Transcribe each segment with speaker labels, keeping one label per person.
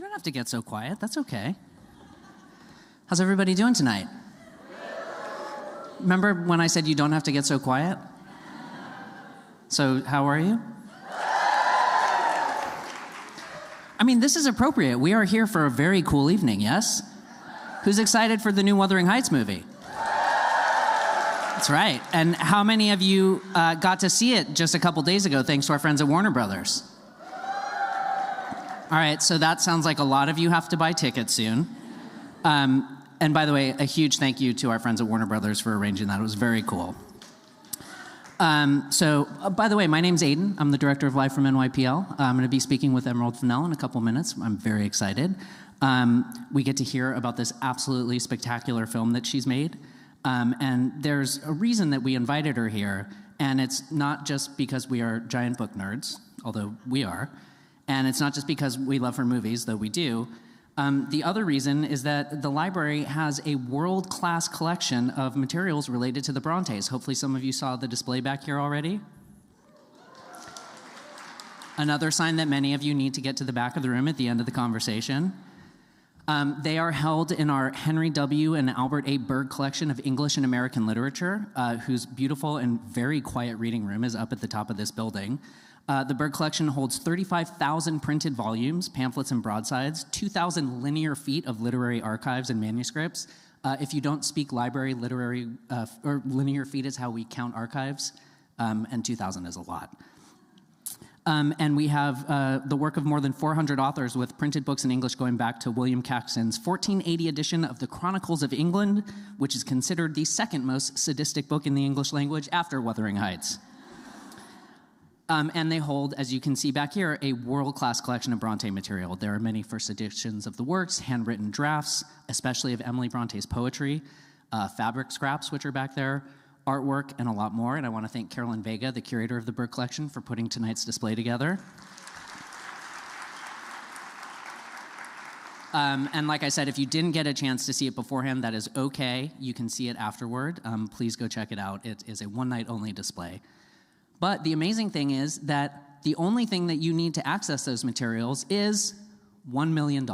Speaker 1: don't have to get so quiet. That's okay. How's everybody doing tonight? Remember when I said you don't have to get so quiet? So how are you? I mean, this is appropriate. We are here for a very cool evening, yes? Who's excited for the new Wuthering Heights movie? That's right. And how many of you got to see it just a couple days ago thanks to our friends at Warner Brothers? All right, so that sounds like a lot of you have to buy tickets soon. And by the way, a huge thank you to our friends at Warner Brothers for arranging that. It was very cool. By the way, my name's Aiden. I'm the director of Live from NYPL. I'm going to be speaking with Emerald Fennell in a couple minutes. I'm very excited. We get to hear about this absolutely spectacular film that she's made. And there's a reason that we invited her here, and it's not just because we are giant book nerds, although we are, and it's not just because we love her movies, though we do. The other reason is that the library has a world-class collection of materials related to the Brontes. Hopefully some of you saw the display back here already. Another sign that many of you need to get to the back of the room at the end of the conversation. They are held in our Henry W. and Albert A. Berg collection of English and American literature, whose beautiful and very quiet reading room is up at the top of this building. The Berg collection holds 35,000 printed volumes, pamphlets, and broadsides, 2,000 linear feet of literary archives and manuscripts. If you don't speak library, literary, or linear feet is how we count archives, and 2,000 is a lot. And we have the work of more than 400 authors with printed books in English going back to William Caxton's 1480 edition of the Chronicles of England, which is considered the second most sadistic book in the English language after Wuthering Heights. And they hold, as you can see back here, a world-class collection of Bronte material. There are many first editions of the works, handwritten drafts, especially of Emily Bronte's poetry, fabric scraps, which are back there, artwork, and a lot more. And I want to thank Carolyn Vega, the curator of the Berg collection, for putting tonight's display together. And like I said, if you didn't get a chance to see it beforehand, that is okay. You can see it afterward. Please go check it out. It is a one-night-only display. But the amazing thing is that the only thing that you need to access those materials is $1 million.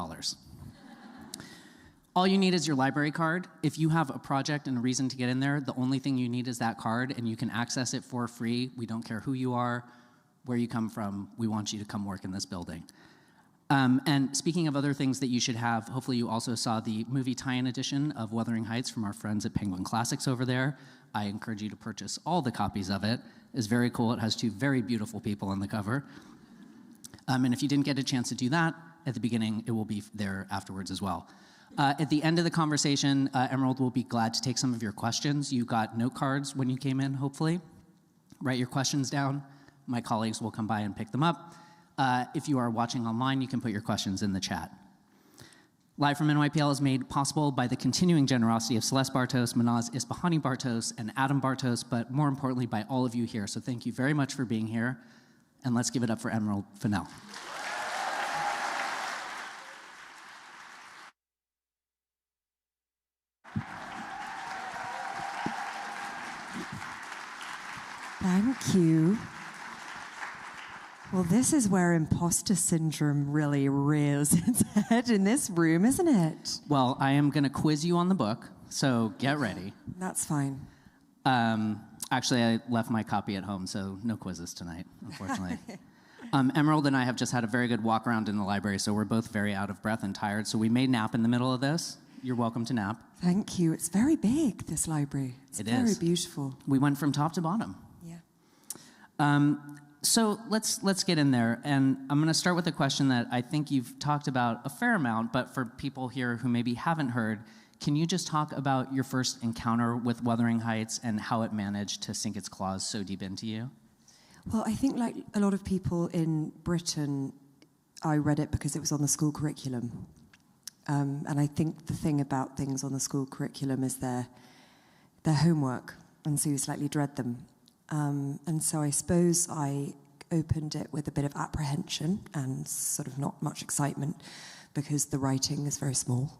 Speaker 1: All you need is your library card. If you have a project and a reason to get in there, the only thing you need is that card, and you can access it for free. We don't care who you are, where you come from. We want you to come work in this building. And speaking of other things that you should have, hopefully you also saw the movie tie-in edition of Wuthering Heights from our friends at Penguin Classics over there. I encourage you to purchase all the copies of it. It's very cool. It has two very beautiful people on the cover. And if you didn't get a chance to do that at the beginning, it will be there afterwards as well. At the end of the conversation, Emerald will be glad to take some of your questions. You got note cards when you came in, hopefully. Write your questions down. My colleagues will come by and pick them up. If you are watching online, you can put your questions in the chat. Live from NYPL is made possible by the continuing generosity of Celeste Bartos, Manaz Isbahani Bartos, and Adam Bartos, but more importantly, by all of you here. So thank you very much for being here, and let's give it up for Emerald Fennell.
Speaker 2: Thank you. Well, this is where imposter syndrome really rears its head in this room, isn't it?
Speaker 1: Well, I am going to quiz you on the book, so get ready.
Speaker 2: That's fine.
Speaker 1: Actually, I left my copy at home, so no quizzes tonight, unfortunately. Emerald and I have just had a very good walk around in the library, so we're both very out of breath and tired, so we may nap in the middle of this. You're welcome to nap.
Speaker 2: Thank you. It's very big, this library. It's very beautiful.
Speaker 1: We went from top to bottom.
Speaker 2: Yeah.
Speaker 1: So let's get in there, and I'm going to start with a question that I think you've talked about a fair amount, but for people here who maybe haven't heard, can you just talk about your first encounter with Wuthering Heights and how it managed to sink its claws so deep into you?
Speaker 2: Well, I think like a lot of people in Britain, I read it because it was on the school curriculum. And I think the thing about things on the school curriculum is their homework, and so you slightly dread them. And so I suppose I opened it with a bit of apprehension and sort of not much excitement because the writing is very small,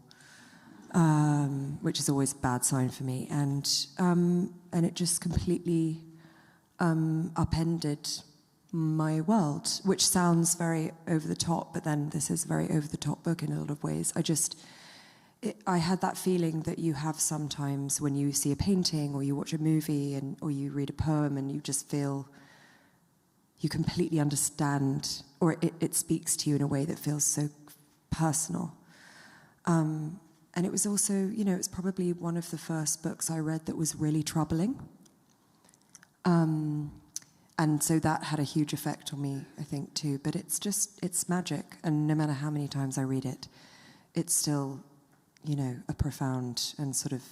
Speaker 2: which is always a bad sign for me. And it just completely upended my world, which sounds very over the top, but then this is a very over the top book in a lot of ways. I had that feeling that you have sometimes when you see a painting or you watch a movie or you read a poem and you just feel you completely understand, or it speaks to you in a way that feels so personal. And it was also, it's probably one of the first books I read that was really troubling. And so that had a huge effect on me, I think, too. But it's magic. And no matter how many times I read it, it's still, a profound and sort of,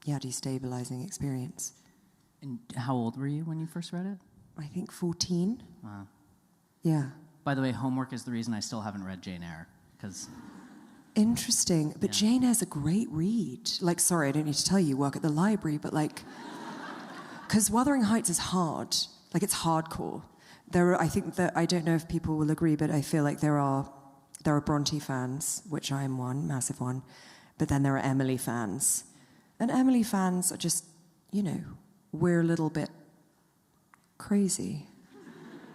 Speaker 2: destabilizing experience.
Speaker 1: And how old were you when you first read it?
Speaker 2: I think 14.
Speaker 1: Wow.
Speaker 2: Yeah.
Speaker 1: By the way, homework is the reason I still haven't read Jane Eyre, because...
Speaker 2: Interesting. But Jane Eyre's a great read. Sorry, I don't need to tell you work at the library, but because Wuthering Heights is hard. It's hardcore. I don't know if people will agree, but I feel like there are Bronte fans, which I am one, massive one, but then there are Emily fans. And Emily fans are just, we're a little bit crazy,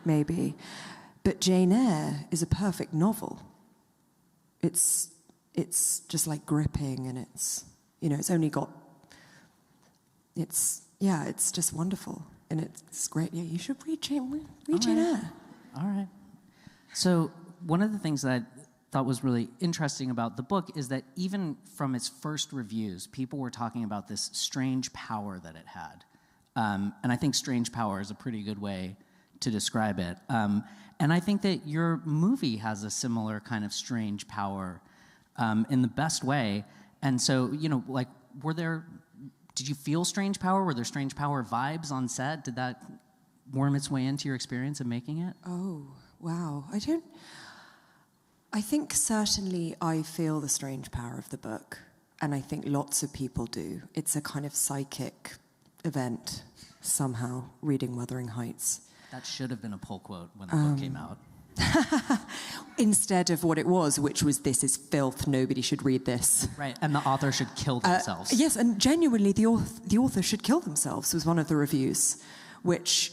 Speaker 2: maybe. But Jane Eyre is a perfect novel. It's just gripping, and it's only got, it's just wonderful. And it's great. Yeah, you should read Jane Eyre.
Speaker 1: All right. So one of the things that I thought was really interesting about the book is that even from its first reviews, people were talking about this strange power that it had. And I think strange power is a pretty good way to describe it. And I think that your movie has a similar kind of strange power in the best way. And so, did you feel strange power? Were there strange power vibes on set? Did that worm its way into your experience of making it?
Speaker 2: Oh, wow. I think certainly I feel the strange power of the book, and I think lots of people do. It's a kind of psychic event, somehow, reading Wuthering Heights.
Speaker 1: That should have been a pull quote when the book came out.
Speaker 2: Instead of what it was, which was, "This is filth, nobody should read this."
Speaker 1: Right, and the author should kill themselves.
Speaker 2: Yes, and genuinely, the author should kill themselves was one of the reviews, which,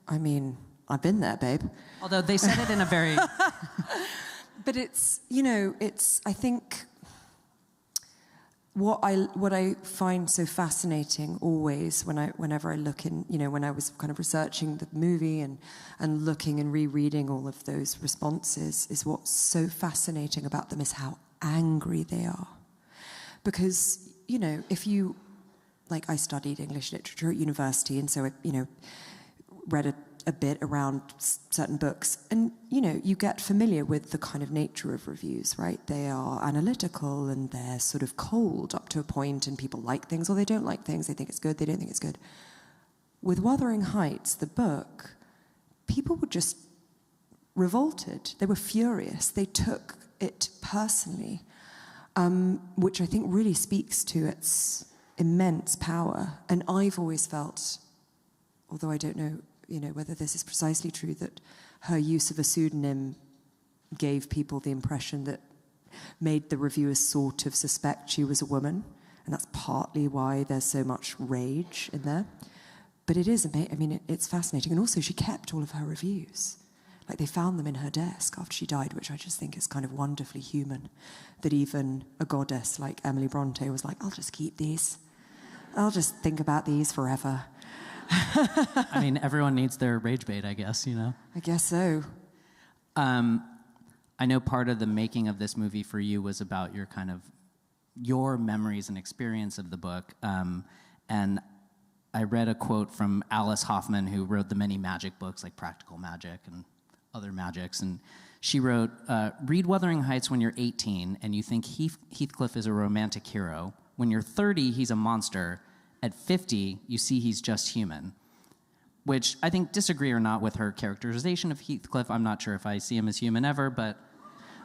Speaker 2: I've been there, babe.
Speaker 1: Although they said it in a very...
Speaker 2: But I think what I find so fascinating always whenever I look in, when I was kind of researching the movie and looking and rereading all of those responses, is what's so fascinating about them is how angry they are. Because, if you, I studied English literature at university, and so I, read a bit around certain books, and you get familiar with the kind of nature of reviews, right? They are analytical and they're sort of cold up to a point, and people like things or they don't like things. They think it's good, they don't think it's good. With Wuthering Heights, the book, people were just revolted. They were furious. They took it personally, which I think really speaks to its immense power. And I've always felt, although I don't know whether this is precisely true, that her use of a pseudonym gave people the impression that made the reviewers sort of suspect she was a woman, and that's partly why there's so much rage in there. But it is amazing. It's fascinating. And also, she kept all of her reviews. They found them in her desk after she died, which I just think is kind of wonderfully human, that even a goddess like Emily Bronte was like, "I'll just keep these. I'll just think about these forever."
Speaker 1: Everyone needs their rage bait, I guess,
Speaker 2: I guess so.
Speaker 1: I know part of the making of this movie for you was about your memories and experience of the book. And I read a quote from Alice Hoffman, who wrote the many magic books like Practical Magic and other magics. And she wrote, "Read Wuthering Heights when you're 18 and you think Heathcliff is a romantic hero. When you're 30, he's a monster. At 50, you see he's just human," which I think, disagree or not with her characterization of Heathcliff, I'm not sure if I see him as human ever, but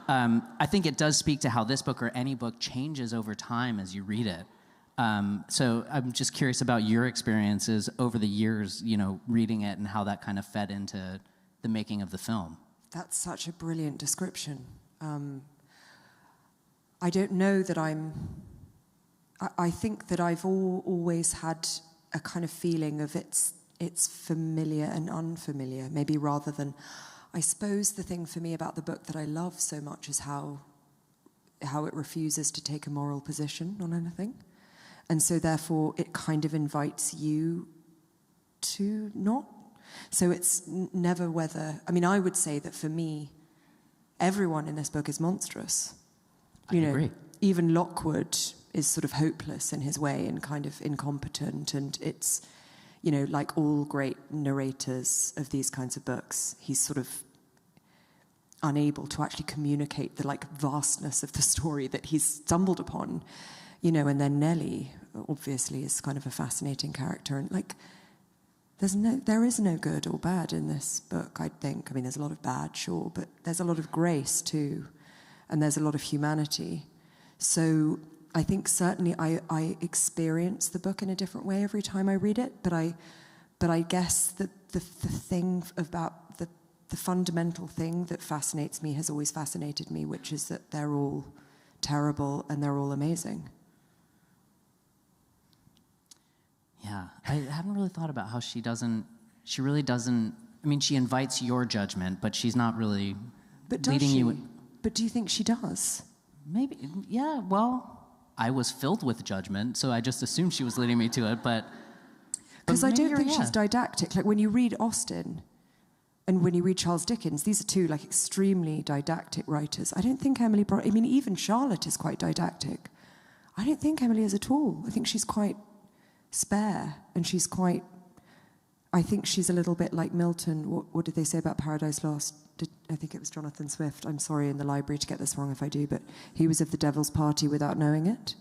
Speaker 1: I think it does speak to how this book or any book changes over time as you read it. So I'm just curious about your experiences over the years, reading it and how that kind of fed into the making of the film.
Speaker 2: That's such a brilliant description. I don't know that I think that I've always had a kind of feeling of it's it's familiar and unfamiliar, maybe rather than, I suppose the thing for me about the book that I love so much is how it refuses to take a moral position on anything. And so therefore it kind of invites you to not. So it's never whether, I mean, I would say that for me, everyone in this book is monstrous.
Speaker 1: I agree.
Speaker 2: Even Lockwood is sort of hopeless in his way and kind of incompetent, and it's, like all great narrators of these kinds of books, he's sort of unable to actually communicate the vastness of the story that he's stumbled upon, and then Nellie obviously is kind of a fascinating character, and there is no good or bad in this book, I think. I mean, there's a lot of bad, sure, but there's a lot of grace too, and there's a lot of humanity. So I think certainly I experience the book in a different way every time I read it, but I guess that the thing about the fundamental thing that fascinates me has always fascinated me, which is that they're all terrible and they're all amazing.
Speaker 1: Yeah, I haven't really thought about how she really doesn't, I mean, she invites your judgment, but she's not really leading you.
Speaker 2: But do you think she does?
Speaker 1: Maybe, yeah, well, I was filled with judgment, so I just assumed she was leading me to it, but...
Speaker 2: Because I don't think she's didactic. Like, when you read Austen and when you read Charles Dickens, these are two, extremely didactic writers. I don't think Emily Bronte... I mean, even Charlotte is quite didactic. I don't think Emily is at all. I think she's quite spare, and she's quite... I think she's a little bit like Milton. What did they say about Paradise Lost? I think it was Jonathan Swift. I'm sorry in the library to get this wrong if I do, but he was of the devil's party without knowing it.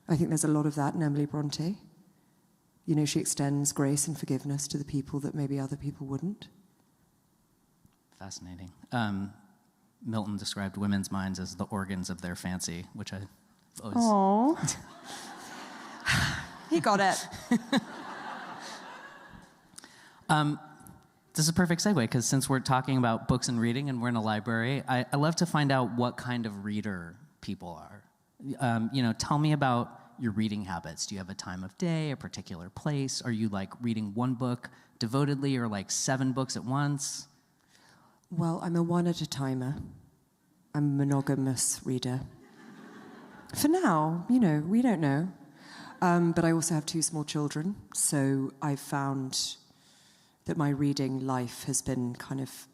Speaker 2: I think there's a lot of that in Emily Bronte. She extends grace and forgiveness to the people that maybe other people wouldn't.
Speaker 1: Fascinating. Milton described women's minds as the organs of their fancy, which I always...
Speaker 2: Aww. He got it.
Speaker 1: This is a perfect segue, because since we're talking about books and reading and we're in a library, I love to find out what kind of reader people are. Tell me about your reading habits. Do you have a time of day, a particular place? Are you reading one book devotedly, or 7 books at once?
Speaker 2: Well, I'm a one at a timer. I'm a monogamous reader. For now, we don't know. But I also have 2 small children, so I've found that my reading life has been kind of...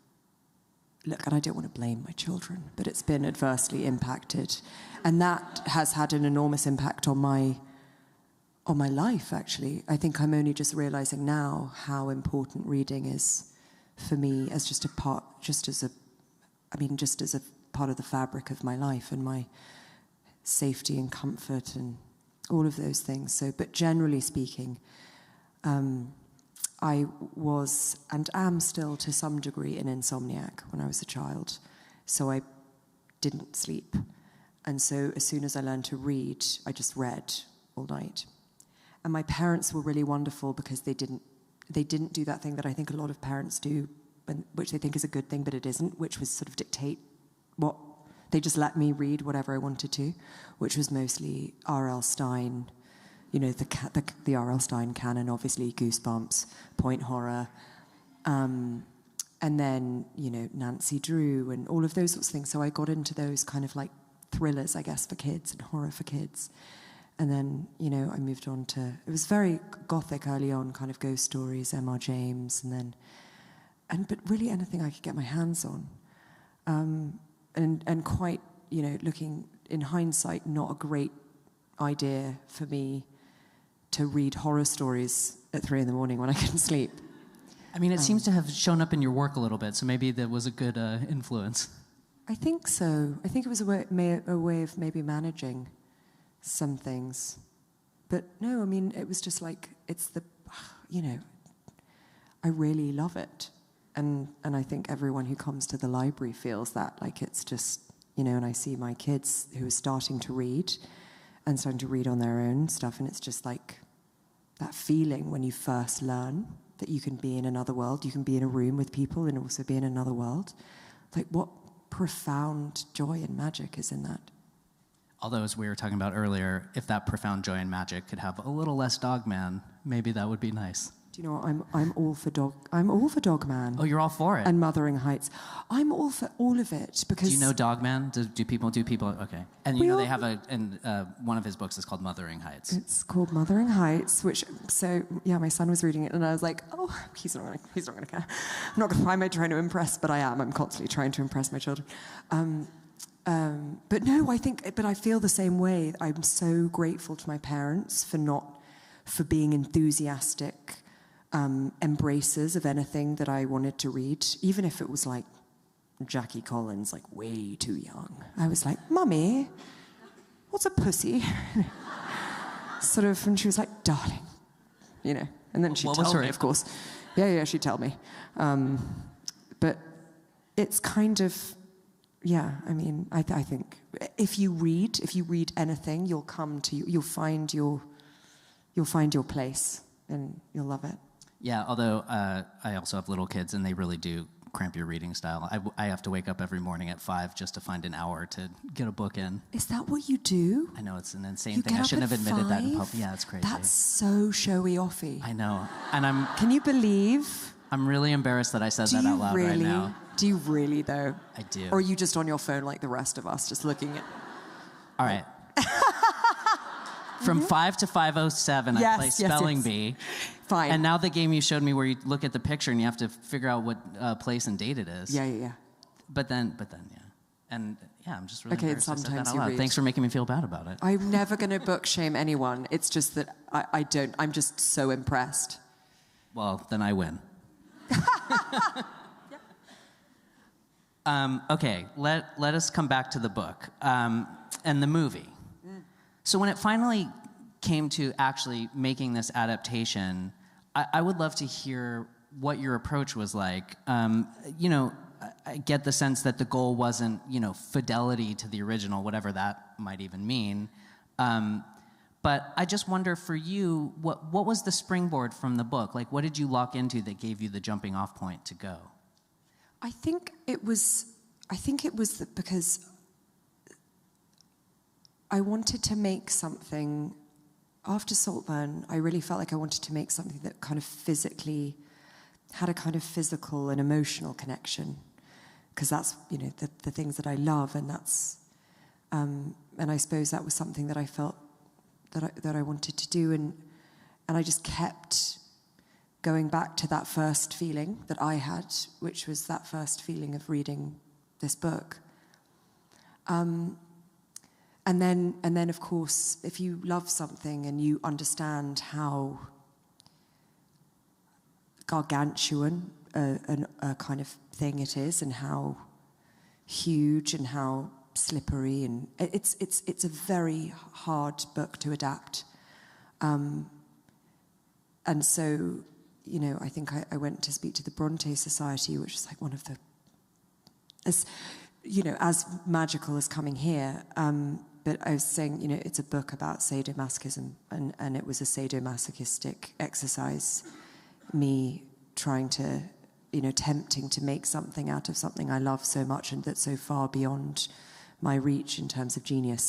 Speaker 2: Look, and I don't want to blame my children, but it's been adversely impacted. And that has had an enormous impact on my life, actually. I think I'm only just realizing now how important reading is for me as just a part of the fabric of my life and my safety and comfort and all of those things. So, but generally speaking, I was and am still to some degree an insomniac when I was a child. So I didn't sleep. And so as soon as I learned to read, I just read all night. And my parents were really wonderful because they didn't do that thing that I think a lot of parents do, which they think is a good thing, but it isn't, which was sort of dictate what... They just let me read whatever I wanted to, which was mostly R.L. Stine, the R.L. Stine canon, obviously, Goosebumps, Point Horror, and then, Nancy Drew and all of those sorts of things. So I got into those kind of thrillers, I guess, for kids and horror for kids. And then, I moved on to... It was very gothic early on, kind of ghost stories, M.R. James, but really anything I could get my hands on. And quite, looking in hindsight, not a great idea for me to read horror stories at 3 a.m. when I couldn't sleep.
Speaker 1: I mean, it seems to have shown up in your work a little bit, so maybe that was a good influence.
Speaker 2: I think so. I think it was a way of maybe managing some things. But no, I mean, it was just I really love it. And I think everyone who comes to the library feels that, it's just, and I see my kids who are starting to read on their own stuff, and it's just that feeling when you first learn that you can be in another world, you can be in a room with people and also be in another world. What profound joy and magic is in that.
Speaker 1: Although, as we were talking about earlier, if that profound joy and magic could have a little less Dogman, maybe that would be nice.
Speaker 2: Do you know what? I'm all for Dogman.
Speaker 1: Oh, you're all for it.
Speaker 2: And Wuthering Heights. I'm all for all of it because.
Speaker 1: Do you know Dogman? Do people? Okay. And you know they have one of his books is called Wuthering Heights.
Speaker 2: It's called Wuthering Heights, my son was reading it and I was like, oh, he's not gonna care. I'm not gonna. Why am I trying to impress? But I am. I'm constantly trying to impress my children. But no, I feel the same way. I'm so grateful to my parents for being enthusiastic embraces of anything that I wanted to read, even if it was like Jackie Collins, like way too young. I was like, Mummy, what's a pussy? Sort of, and she was like, darling, you know. And then she'd tell me, of course. Yeah, she'd tell me. But it's kind of, I mean, I think if you read anything, you'll find your place and you'll love it.
Speaker 1: Yeah, although I also have little kids and they really do cramp your reading style. I have to wake up every morning at 5 just to find an hour to get a book in.
Speaker 2: Is that what you do?
Speaker 1: I know, it's an insane thing. I shouldn't have admitted that in public. Yeah, it's crazy.
Speaker 2: That's so showy-offy.
Speaker 1: I know. And
Speaker 2: Can you believe?
Speaker 1: I'm really embarrassed that I said that out loud right now.
Speaker 2: Do you really, though?
Speaker 1: I do.
Speaker 2: Or are you just on your phone like the rest of us, just looking at...
Speaker 1: All right. From 5 to 5:07, I play Spelling Bee.
Speaker 2: Fine.
Speaker 1: And now the game you showed me where you look at the picture and you have to figure out what place and date it is.
Speaker 2: Yeah.
Speaker 1: But then, yeah. And yeah, I'm just really embarrassed I said that
Speaker 2: sometimes
Speaker 1: out
Speaker 2: you
Speaker 1: loud.
Speaker 2: read.
Speaker 1: Thanks for making me feel bad about it.
Speaker 2: I'm never going to book shame anyone. It's just that I don't. I'm just so impressed.
Speaker 1: Well, then I win. Okay, let us come back to the book and the movie. So when it finally came to actually making this adaptation, I would love to hear what your approach was like. I get the sense that the goal wasn't, fidelity to the original, whatever that might even mean. But I just wonder for you, what was the springboard from the book? Like, what did you lock into that gave you the jumping off point to go?
Speaker 2: I think it was because I wanted to make something, after Saltburn, I really felt like I wanted to make something that kind of physically had a kind of physical and emotional connection. Because that's, the things that I love, and that's, and I suppose that was something that I felt that I wanted to do, and I just kept going back to that first feeling that I had, which was that first feeling of reading this book. And then, of course, if you love something and you understand how gargantuan a kind of thing it is, and how huge and how slippery, and it's a very hard book to adapt. And so, I think I went to speak to the Bronte Society, which is like one of the, as magical as Coming Here. But I was saying, it's a book about sadomasochism, and it was a sadomasochistic exercise, me trying to, tempting to make something out of something I love so much and that's so far beyond my reach in terms of genius.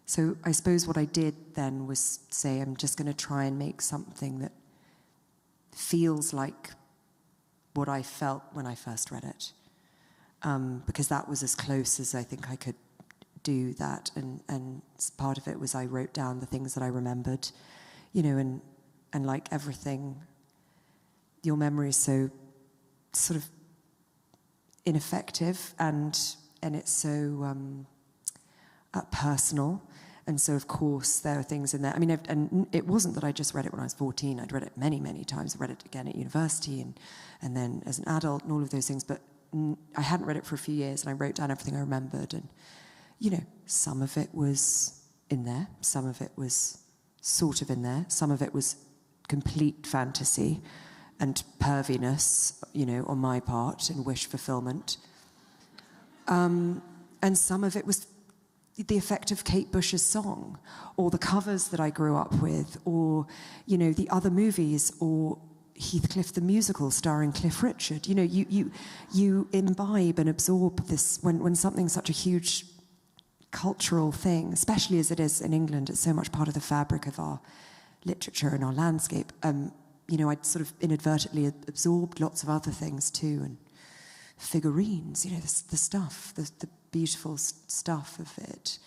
Speaker 2: So I suppose what I did then was say, I'm just going to try and make something that feels like what I felt when I first read it. Because that was as close as I think I could do that, and part of it was I wrote down the things that I remembered, and like everything, your memory is so sort of ineffective, and it's so personal, and so of course there are things in there. I mean, and it wasn't that I just read it when I was 14. I'd read it many, many times. I read it again at university, and then as an adult, and all of those things. But I hadn't read it for a few years, and I wrote down everything I remembered, and some of it was in there, some of it was sort of in there, some of it was complete fantasy and perviness, on my part, and wish fulfillment. And some of it was the effect of Kate Bush's song, or the covers that I grew up with, or, the other movies, or Heathcliff the musical starring Cliff Richard. You imbibe and absorb this when something's such a huge cultural thing, especially as it is in England. It's so much part of the fabric of our literature and our landscape. I'd sort of inadvertently absorbed lots of other things too, and figurines, the stuff, the beautiful stuff of it.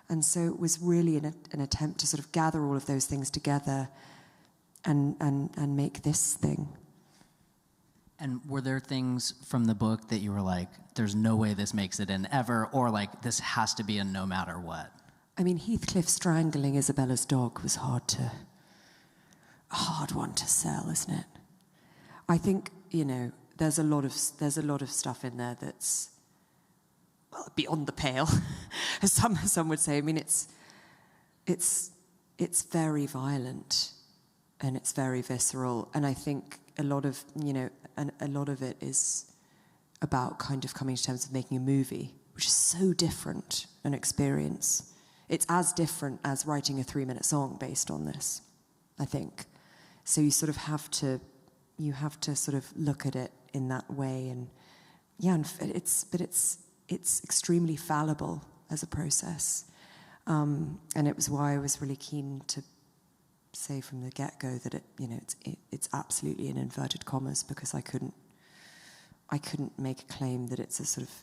Speaker 2: And so it was really an attempt to sort of gather all of those things together and make this thing.
Speaker 1: And were there things from the book that you were like, there's no way this makes it in ever, or like, this has to be in no matter what?
Speaker 2: I mean, Heathcliff strangling Isabella's dog was a hard one to sell, isn't it? I think, there's a lot of stuff in there that's, well, beyond the pale, as some would say. I mean, it's very violent and it's very visceral, and I think a lot of it is about kind of coming to terms with making a movie, which is so different an experience. It's as different as writing a 3-minute song based on this, I think. So you sort of have to sort of look at it in that way, and it's extremely fallible as a process, and it was why I was really keen to say from the get-go that it's absolutely in inverted commas, because I couldn't make a claim that it's a sort of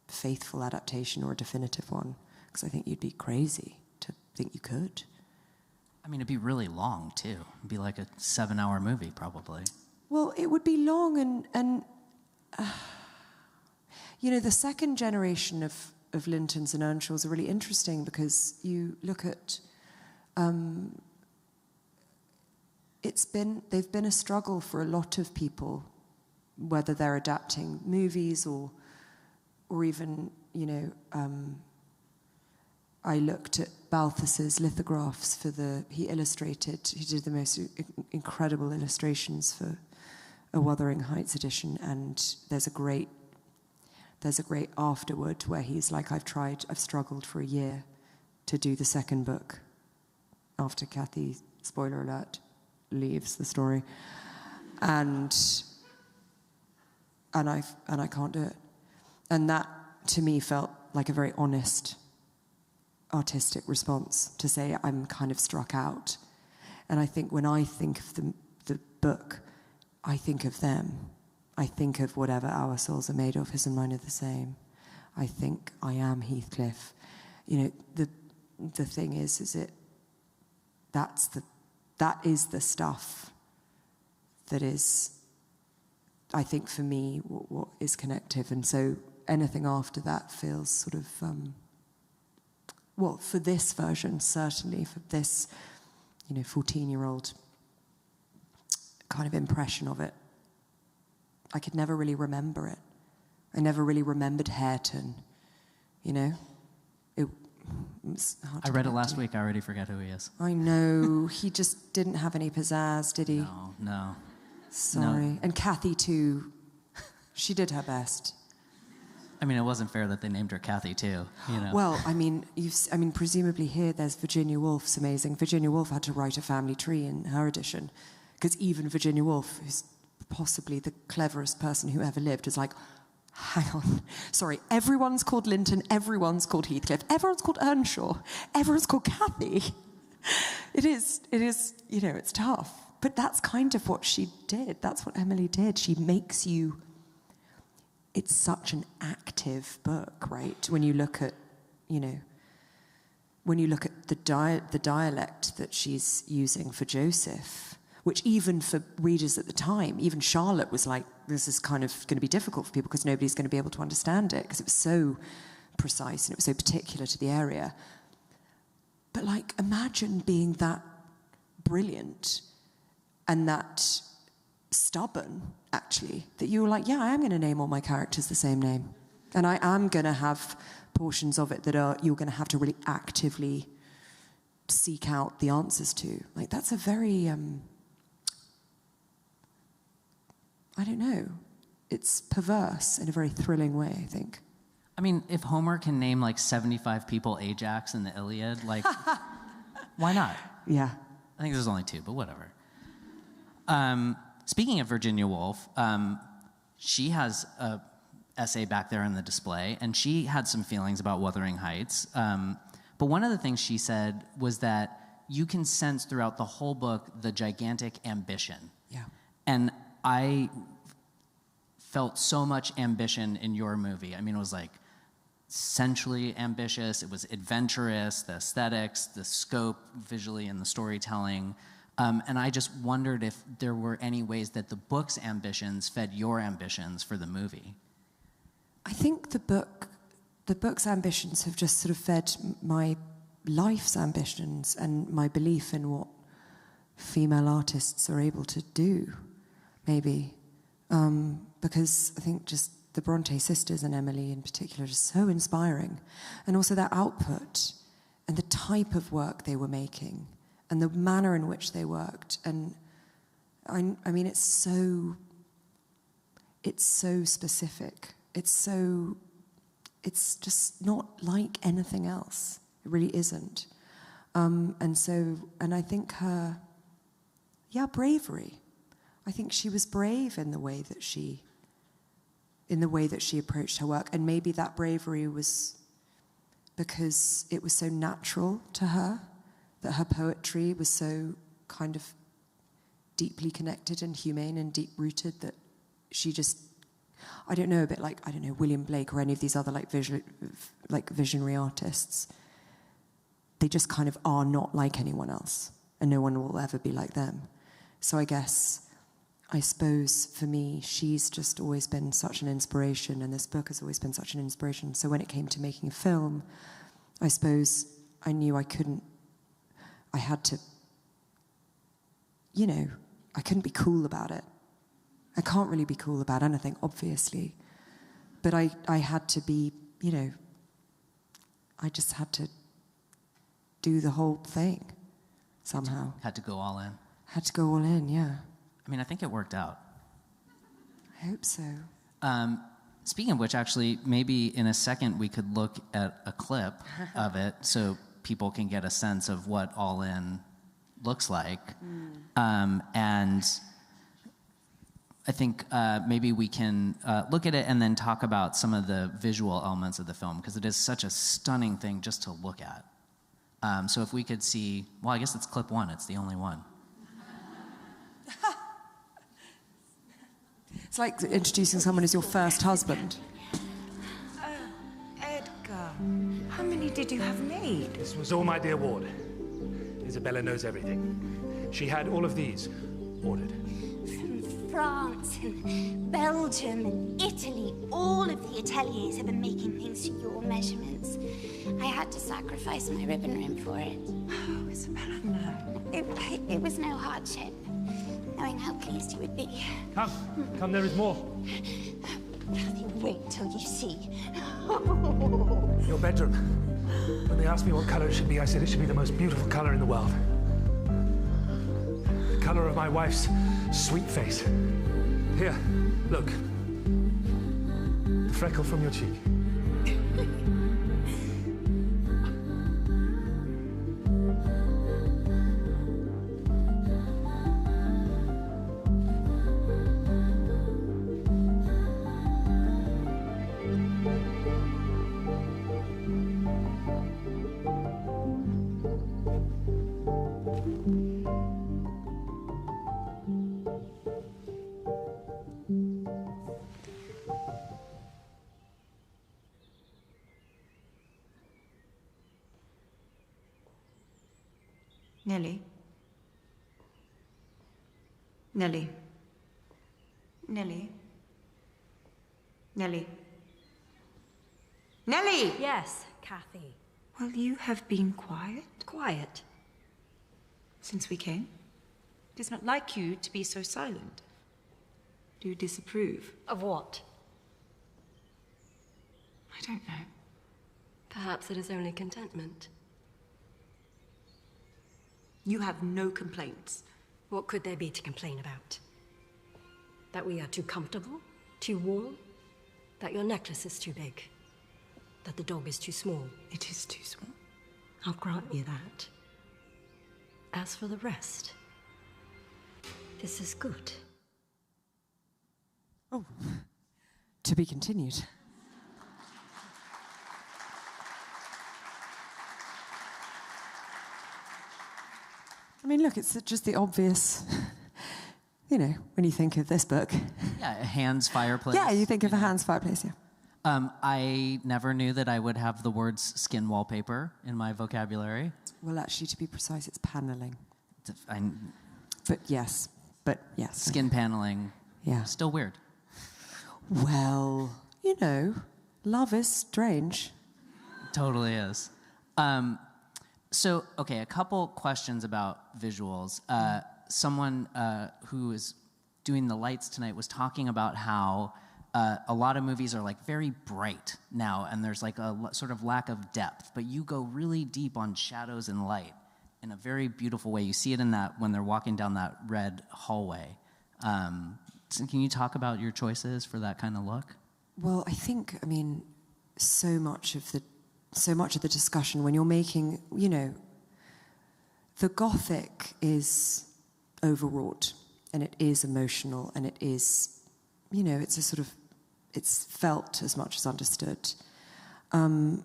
Speaker 2: faithful adaptation or a definitive one, because I think you'd be crazy to think you could.
Speaker 1: I mean, it'd be really long too. It'd be like a 7-hour movie, probably.
Speaker 2: Well, it would be long, and the second generation of Lintons and Earnshaws are really interesting, because you look at they've been a struggle for a lot of people, whether they're adapting movies or even I looked at Balthus's lithographs he did the most incredible illustrations for a Wuthering Heights edition, and there's a great afterword where he's like, I've struggled for a year to do the second book after Cathy, spoiler alert, leaves the story, and I can't do it. And that to me felt like a very honest artistic response, to say I'm kind of struck out. And I think when I think of the book, I think of them. I think of whatever our souls are made of, his and mine are the same. I think I am Heathcliff. The thing is that is the stuff that is, I think, for me, what is connective. And so anything after that feels sort of, for this version, certainly, for this, 14-year-old kind of impression of it, I could never really remember it. I never really remembered Hareton,
Speaker 1: I read it last week. I already forget who he is.
Speaker 2: I know. He just didn't have any pizzazz, did he?
Speaker 1: No.
Speaker 2: Sorry.
Speaker 1: No.
Speaker 2: And Cathy, too. She did her best.
Speaker 1: I mean, it wasn't fair that they named her Cathy, too.
Speaker 2: Well, presumably here there's Virginia Woolf's amazing. Virginia Woolf had to write a family tree in her edition, because even Virginia Woolf, who's possibly the cleverest person who ever lived, is like, hang on, sorry, everyone's called Linton, everyone's called Heathcliff, everyone's called Earnshaw, everyone's called Cathy. It is, it's tough. But that's kind of what she did. That's what Emily did. She makes you... It's such an active book, right? When you look at, when you look at the dialect that she's using for Joseph, which even for readers at the time, even Charlotte was like, this is kind of going to be difficult for people because nobody's going to be able to understand it, because it was so precise and it was so particular to the area. But imagine being that brilliant and that stubborn, actually, that you were like, yeah, I am going to name all my characters the same name. And I am going to have portions of it that you're going to have to really actively seek out the answers to. That's a very, I don't know, it's perverse in a very thrilling way, I think.
Speaker 1: I mean, if Homer can name 75 people Ajax in the Iliad, why not?
Speaker 2: Yeah.
Speaker 1: I think there's only 2, but whatever. Speaking of Virginia Woolf, she has a essay back there in the display, and she had some feelings about Wuthering Heights. But one of the things she said was that you can sense throughout the whole book the gigantic ambition
Speaker 2: Yeah.
Speaker 1: And I felt so much ambition in your movie. I mean, it was like sensually ambitious, it was adventurous, the aesthetics, the scope visually, and the storytelling. And I just wondered if there were any ways that the book's ambitions fed your ambitions for the movie.
Speaker 2: I think the book's ambitions have just sort of fed my life's ambitions and my belief in what female artists are able to do, maybe. Because I think just the Bronte sisters and Emily in particular are just so inspiring. And also their output and the type of work they were making and the manner in which they worked. And I mean, it's so specific. It's just not like anything else. It really isn't. And I think her, bravery. I think she was brave in the way that she approached her work. And maybe that bravery was because it was so natural to her, that her poetry was so kind of deeply connected and humane and deep-rooted that she just, I don't know, a bit like, I don't know, William Blake or any of these other visionary artists. They just kind of are not like anyone else, and no one will ever be like them. So I suppose for me, she's just always been such an inspiration, and this book has always been such an inspiration. So when it came to making a film, I suppose I knew I had to, I couldn't be cool about it. I can't really be cool about anything, obviously. But I had to be, I just had to do the whole thing somehow.
Speaker 1: Had to go all in.
Speaker 2: Had to go all in, yeah.
Speaker 1: I mean, I think it worked out.
Speaker 2: I hope so.
Speaker 1: Speaking of which, actually, maybe in a second we could look at a clip of it so people can get a sense of what All In looks like. And I think maybe we can look at it and then talk about some of the visual elements of the film, because it is such a stunning thing just to look at. So if we could see, well, I guess it's clip one. It's the only one.
Speaker 2: It's like introducing someone as your first husband.
Speaker 3: Edgar, how many did you have made?
Speaker 4: This was all my dear Ward. Isabella knows everything. She had all of these ordered.
Speaker 5: From France and Belgium and Italy, all of the ateliers have been making things to your measurements. I had to sacrifice my ribbon rim for it.
Speaker 3: Oh, Isabella, no.
Speaker 5: It was no hardship, knowing how pleased you would be.
Speaker 4: Come, there is more.
Speaker 5: Kathy, wait till you see.
Speaker 4: Your bedroom. When they asked me what color it should be, I said it should be the most beautiful color in the world. The color of my wife's sweet face. Here, look. The freckle from your cheek.
Speaker 3: Nellie? Nellie? Nellie? Nellie? Nellie!
Speaker 6: Yes, Kathy.
Speaker 3: Well, you have been quiet
Speaker 6: Quiet.
Speaker 3: since we came. It is not like you to be so silent. Do you disapprove?
Speaker 6: Of what?
Speaker 3: I don't know.
Speaker 6: Perhaps it is only contentment.
Speaker 3: You have no complaints.
Speaker 6: What could there be to complain about? That we are too comfortable? Too warm? That your necklace is too big? That the dog is too small?
Speaker 3: It is too small.
Speaker 6: I'll grant you that. As for the rest, this is good.
Speaker 2: Oh, to be continued. I mean, look, it's just the obvious you know, when you think of this book.
Speaker 1: Yeah, a Hans fireplace.
Speaker 2: Yeah, you think of a Hans fireplace, yeah.
Speaker 1: I never knew that I would have the words skin wallpaper in my vocabulary.
Speaker 2: Well, actually, to be precise, it's paneling.
Speaker 1: I-
Speaker 2: But yes.
Speaker 1: Skin paneling.
Speaker 2: Yeah.
Speaker 1: Still weird.
Speaker 2: Well, you know, love is strange.
Speaker 1: Totally is. So, okay, a couple questions about visuals. Someone who is doing the lights tonight was talking about how a lot of movies are like very bright now, and there's like a sort of lack of depth, but you go really deep on shadows and light in a very beautiful way. You see it in that when they're walking down that red hallway. So can you talk about your choices for that kind of look?
Speaker 2: Well, I think, I mean, so much of the discussion when you're making, you know, the Gothic is overwrought and it is emotional and it is, you know, it's felt as much as understood. And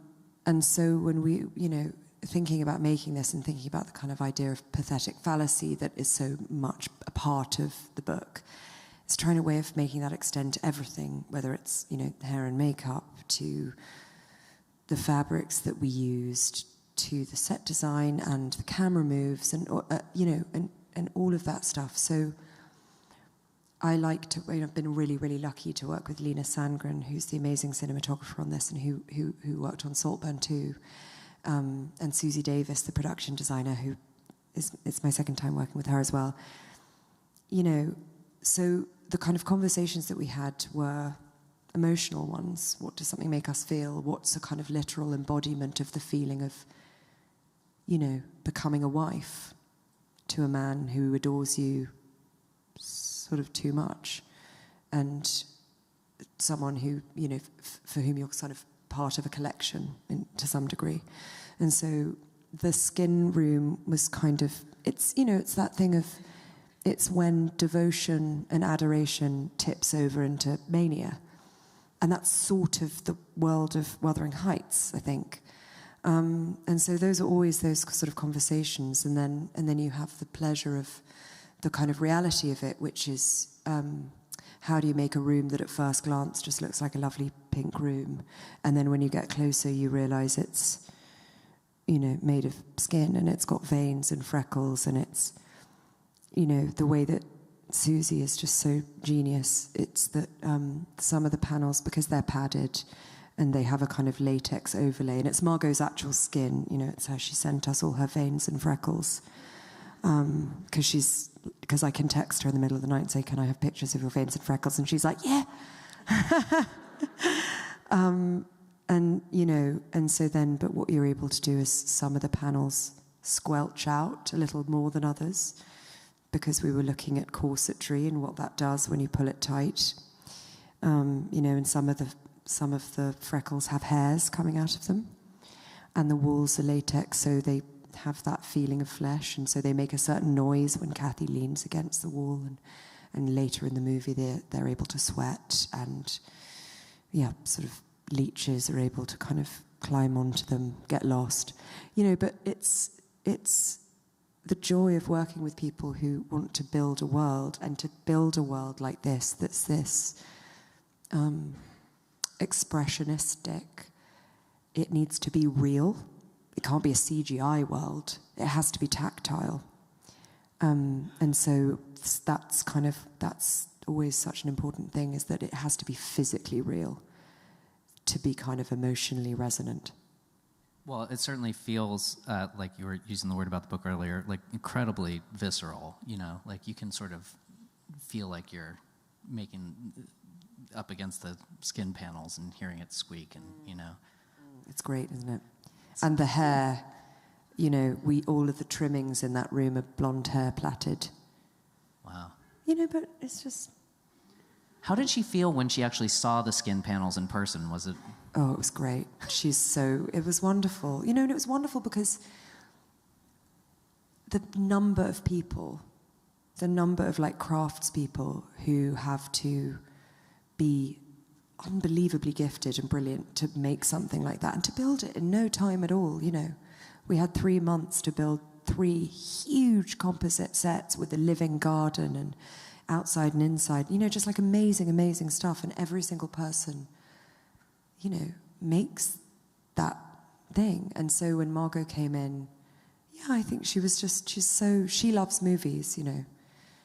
Speaker 2: so when we, you know, thinking about making this and thinking about the kind of idea of pathetic fallacy that is so much a part of the book, it's trying a way of making that extend to everything, whether it's, you know, hair and makeup, to the fabrics that we used, to the set design and the camera moves, and you know, and all of that stuff. So I like to, you know, I've been really, really lucky to work with Lena Sandgren, who's the amazing cinematographer on this, and who worked on Saltburn too, and Susie Davis, the production designer, who it's my second time working with her as well. You know, so the kind of conversations that we had were emotional ones. What does something make us feel? What's a kind of literal embodiment of the feeling of, you know, becoming a wife to a man who adores you sort of too much, and someone who, you know, for whom you're sort of part of a collection to some degree. And so the skin room was kind of, it's, you know, it's that thing of, it's when devotion and adoration tips over into mania. And that's sort of the world of Wuthering Heights, I think. And so those are always those sort of conversations. And then you have the pleasure of the kind of reality of it, which is how do you make a room that at first glance just looks like a lovely pink room? And then when you get closer, you realize it's, you know, made of skin, and it's got veins and freckles, and it's, you know, the way that Susie is just so genius. It's that some of the panels, because they're padded and they have a kind of latex overlay, and it's Margot's actual skin, you know, it's how she sent us all her veins and freckles. Because I can text her in the middle of the night and say, can I have pictures of your veins and freckles? And she's like, yeah. And, you know, and so then, but what you're able to do is some of the panels squelch out a little more than others, because we were looking at corsetry and what that does when you pull it tight. You know, and some of the freckles have hairs coming out of them, and the walls are latex, so they have that feeling of flesh, and so they make a certain noise when Kathy leans against the wall, and later in the movie they're able to sweat, and yeah, sort of leeches are able to kind of climb onto them, get lost, you know. But it's the joy of working with people who want to build a world, and to build a world like this, that's this expressionistic. It needs to be real. It can't be a CGI world. It has to be tactile. And so that's always such an important thing, is that it has to be physically real to be kind of emotionally resonant.
Speaker 1: Well, it certainly feels like you were using the word about the book earlier, like incredibly visceral, you know, like you can sort of feel like you're making up against the skin panels and hearing it squeak, and, you know.
Speaker 2: It's great, isn't it? And the hair, you know, all of the trimmings in that room are blonde hair plaited. Wow. You know, but it's just...
Speaker 1: How did she feel when she actually saw the skin panels in person? Was it...
Speaker 2: Oh, it was great. It was wonderful. You know, and it was wonderful because the number of people, the number of, like, craftspeople who have to be unbelievably gifted and brilliant to make something like that and to build it in no time at all, you know. We had 3 months to build 3 huge composite sets with a living garden and outside and inside, you know, just like amazing, amazing stuff. And every single person, you know, makes that thing. And so when Margot came in, yeah, I think she loves movies, you know.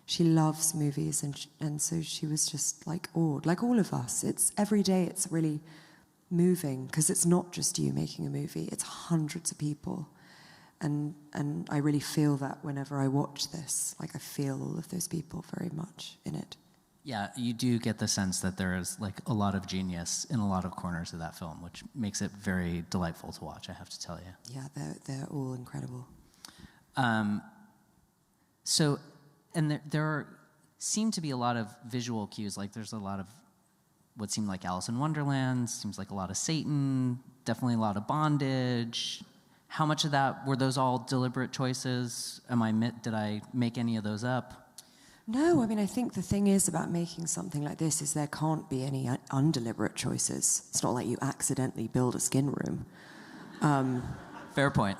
Speaker 2: She loves movies, and so she was just like awed, like all of us. It's every day it's really moving, because it's not just you making a movie, it's hundreds of people. And I really feel that whenever I watch this, like I feel all of those people very much in it.
Speaker 1: Yeah, you do get the sense that there is like a lot of genius in a lot of corners of that film, which makes it very delightful to watch, I have to tell you.
Speaker 2: Yeah, they're all incredible.
Speaker 1: So, and there seem to be a lot of visual cues, like there's a lot of what seemed like Alice in Wonderland, seems like a lot of Satan, definitely a lot of bondage. How much of that, were those all deliberate choices? Did I make any of those up?
Speaker 2: No, I mean, I think the thing is about making something like this is there can't be any undeliberate choices. It's not like you accidentally build a skin room.
Speaker 1: Fair point.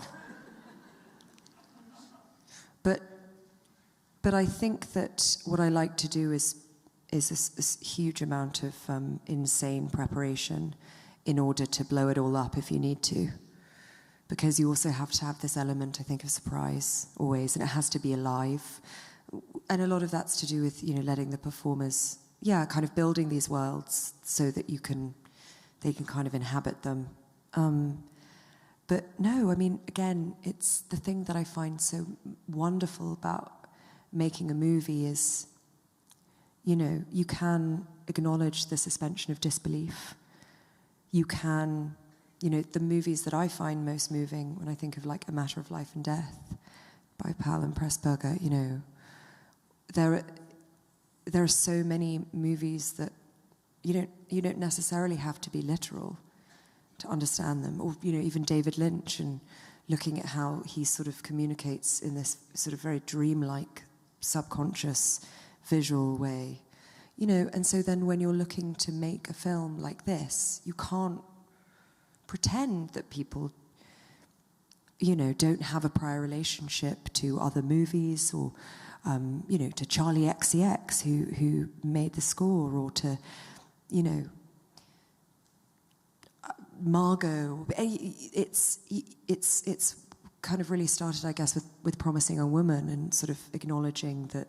Speaker 2: But I think that what I like to do is this huge amount of insane preparation in order to blow it all up if you need to. Because you also have to have this element, I think, of surprise always, and it has to be alive. And a lot of that's to do with, you know, letting the performers, kind of building these worlds so that they can kind of inhabit them. But no, I mean, again, it's the thing that I find so wonderful about making a movie is, you know, you can acknowledge the suspension of disbelief. You can, you know, the movies that I find most moving when I think of like A Matter of Life and Death by Powell and Pressburger, you know, there are so many movies that you don't necessarily have to be literal to understand them. Or, you know, even David Lynch, and looking at how he sort of communicates in this sort of very dreamlike, subconscious, visual way. You know, and so then when you're looking to make a film like this, you can't pretend that people, you know, don't have a prior relationship to other movies, or, you know, to Charlie XCX who made the score, or to, you know, Margot. It's kind of really started, I guess, with Promising Young Woman, and sort of acknowledging that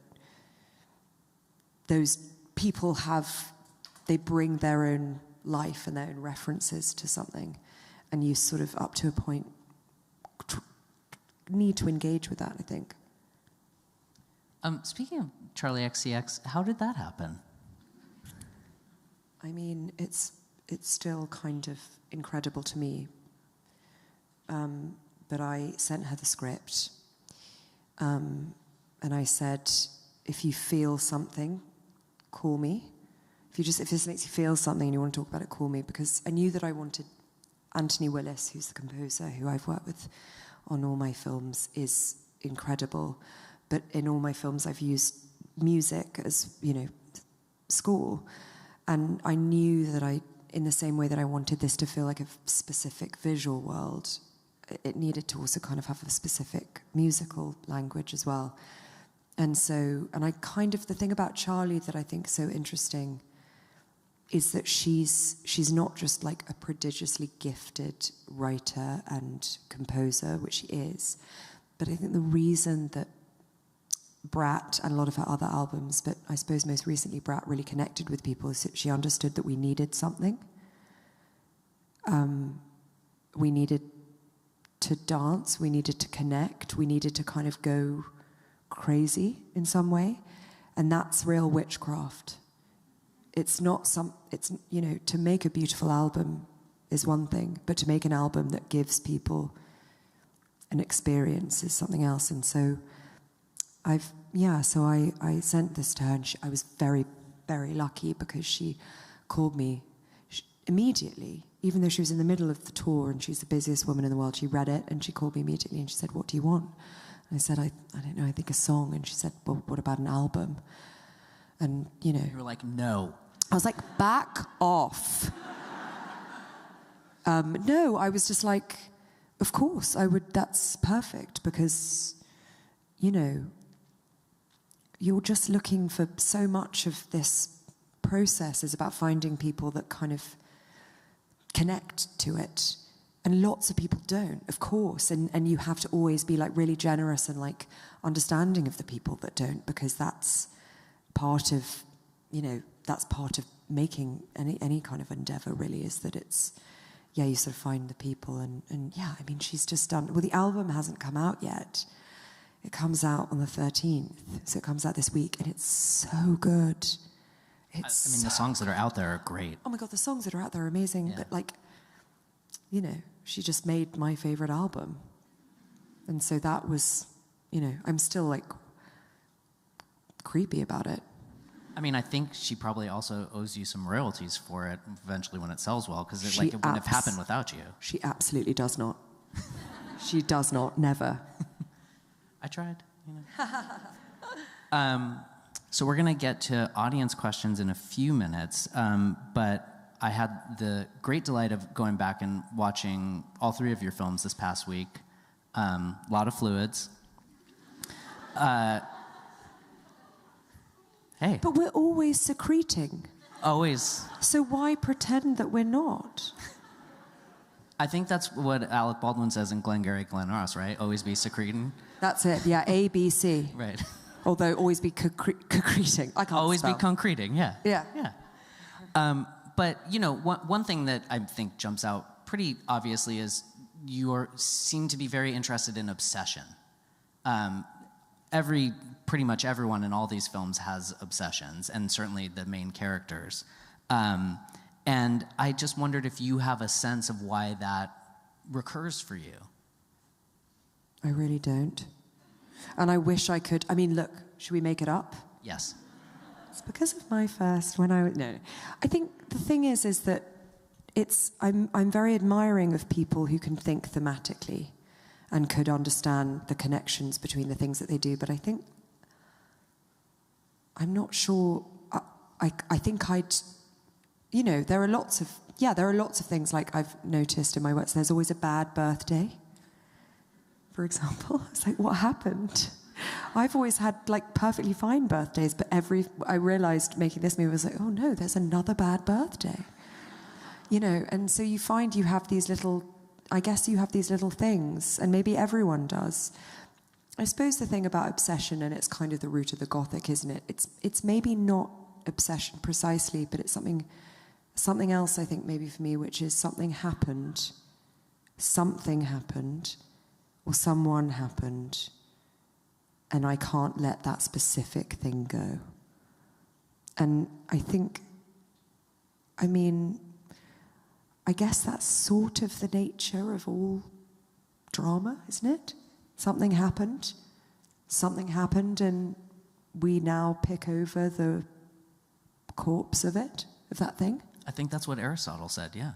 Speaker 2: those people they bring their own life and their own references to something, and you sort of, up to a point, need to engage with that, I think.
Speaker 1: Speaking of Charlie XCX, how did that happen?
Speaker 2: I mean, it's still kind of incredible to me. But I sent her the script, and I said, if you feel something, call me. If this makes you feel something and you want to talk about it, call me. Because I knew that I wanted Anthony Willis, who's the composer, who I've worked with on all my films, is incredible. But in all my films, I've used music as, you know, score. And I knew that in the same way that I wanted this to feel like a specific visual world, it needed to also kind of have a specific musical language as well. And so, and the thing about Charlie that I think is so interesting is that she's not just like a prodigiously gifted writer and composer, which she is, but I think the reason that Brat and a lot of her other albums, but I suppose most recently Brat, really connected with people is that she understood that we needed something. We needed to dance, we needed to connect, we needed to kind of go crazy in some way, and that's real witchcraft. It's, you know, to make a beautiful album is one thing, but to make an album that gives people an experience is something else. And so I sent this to her, and I was very, very lucky because she called me immediately, even though she was in the middle of the tour and she's the busiest woman in the world. She read it and she called me immediately and she said, "What do you want?" And I said, I don't know, I think a song. And she said, "Well, what about an album?" And, you know.
Speaker 1: You were like, no.
Speaker 2: I was like, back off. No, I was just like, of course, I would, that's perfect, because, you know, you're just looking for so much of this process is about finding people that kind of connect to it. And lots of people don't, of course. And you have to always be like really generous and like understanding of the people that don't, because that's part of, that's part of making any kind of endeavor, really, is that it's, you sort of find the people. And yeah, I mean, she's just done, well, the album hasn't come out yet. It comes out on the 13th, so it comes out this week, and it's so good.
Speaker 1: The songs that are out there are great.
Speaker 2: Oh my God, the songs that are out there are amazing,
Speaker 1: Yeah.
Speaker 2: but like, she just made my favorite album. And so that was, I'm still like creepy about it.
Speaker 1: I mean, I think she probably also owes you some royalties for it eventually when it sells well, because it wouldn't have happened without you.
Speaker 2: She absolutely does not. She does not, never.
Speaker 1: I tried, So we're going to get to audience questions in a few minutes, but I had the great delight of going back and watching all three of your films this past week. A lot of fluids. Hey.
Speaker 2: But we're always secreting.
Speaker 1: Always.
Speaker 2: So why pretend that we're not?
Speaker 1: I think that's what Alec Baldwin says in Glengarry Glen Ross, right? Always be secreting.
Speaker 2: That's it, yeah, A, B, C.
Speaker 1: Right.
Speaker 2: Although always be concreting. I can't
Speaker 1: Always
Speaker 2: spell.
Speaker 1: be concreting, yeah.
Speaker 2: Yeah.
Speaker 1: Yeah. But, one thing that I think jumps out pretty obviously is you seem to be very interested in obsession. Pretty much everyone in all these films has obsessions, and certainly the main characters. And I just wondered if you have a sense of why that recurs for you.
Speaker 2: I really don't. And I wish I could. I mean, look, should we make it up?
Speaker 1: Yes.
Speaker 2: It's because of my first, no. I think the thing is that I'm very admiring of people who can think thematically and could understand the connections between the things that they do. But I think, I'm not sure, I think there are lots of things like I've noticed in my work. So there's always a bad birthday, for example. It's like, what happened? I've always had like perfectly fine birthdays, but I realized making this movie was like, oh no, there's another bad birthday. And so you find you have these little things, and maybe everyone does. I suppose the thing about obsession, and it's kind of the root of the Gothic, isn't it? It's maybe not obsession precisely, but it's something else, I think, maybe for me, which is something happened, or someone happened, and I can't let that specific thing go. And I guess that's sort of the nature of all drama, isn't it? Something happened, and we now pick over the corpse of that thing.
Speaker 1: I think that's what Aristotle said, yeah.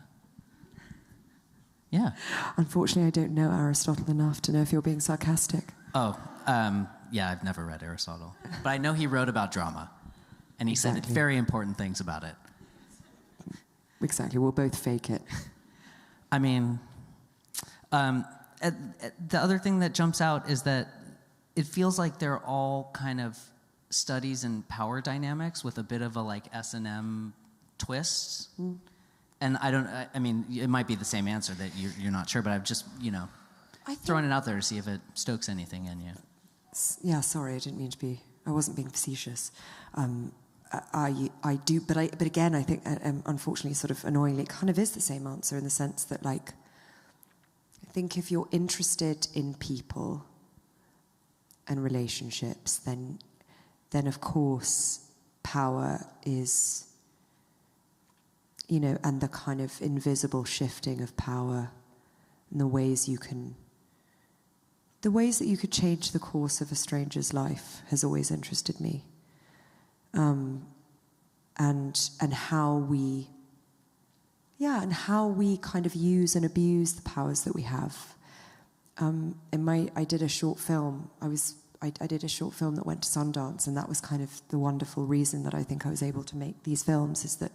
Speaker 1: Yeah.
Speaker 2: Unfortunately, I don't know Aristotle enough to know if you're being sarcastic.
Speaker 1: Oh, yeah, I've never read Aristotle. But I know he wrote about drama, and he said very important things about it.
Speaker 2: Exactly, we'll both fake it.
Speaker 1: I mean, the other thing that jumps out is that it feels like they're all kind of studies in power dynamics with a bit of a like S&M twist. Mm. And I mean, it might be the same answer that you're not sure, but I've just, throwing it out there to see if it stokes anything in you.
Speaker 2: Yeah, sorry, I wasn't being facetious. I do, but again, I think, unfortunately, sort of annoyingly, it kind of is the same answer in the sense that, like, I think if you're interested in people and relationships, then of course, power is, and the kind of invisible shifting of power and the ways that you could change the course of a stranger's life has always interested me. And how we kind of use and abuse the powers that we have. I did a short film. I did a short film that went to Sundance, and that was kind of the wonderful reason that I think I was able to make these films, is that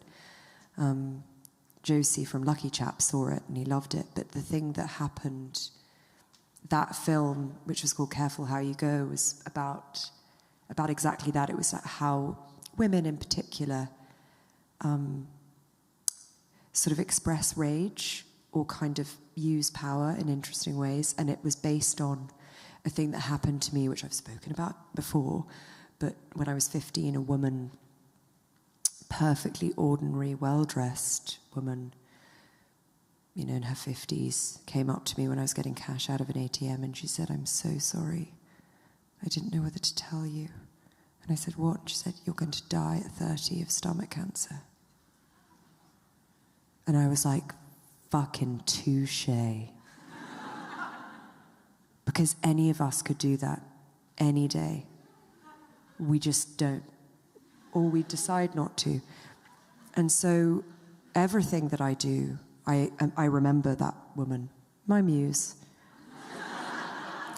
Speaker 2: Josie from Lucky Chap saw it and he loved it. But the thing that happened, that film, which was called Careful How You Go, was about about exactly that. It was like how women in particular sort of express rage or kind of use power in interesting ways. And it was based on a thing that happened to me, which I've spoken about before. But when I was 15, a woman, perfectly ordinary, well-dressed woman, you know, in her 50s, came up to me when I was getting cash out of an ATM, and she said, "I'm so sorry. I didn't know whether to tell you." And I said, "What?" She said, "You're going to die at 30 of stomach cancer." And I was like, fucking touche. Because any of us could do that any day. We just don't. Or we decide not to. And so everything that I do, I remember that woman, my muse.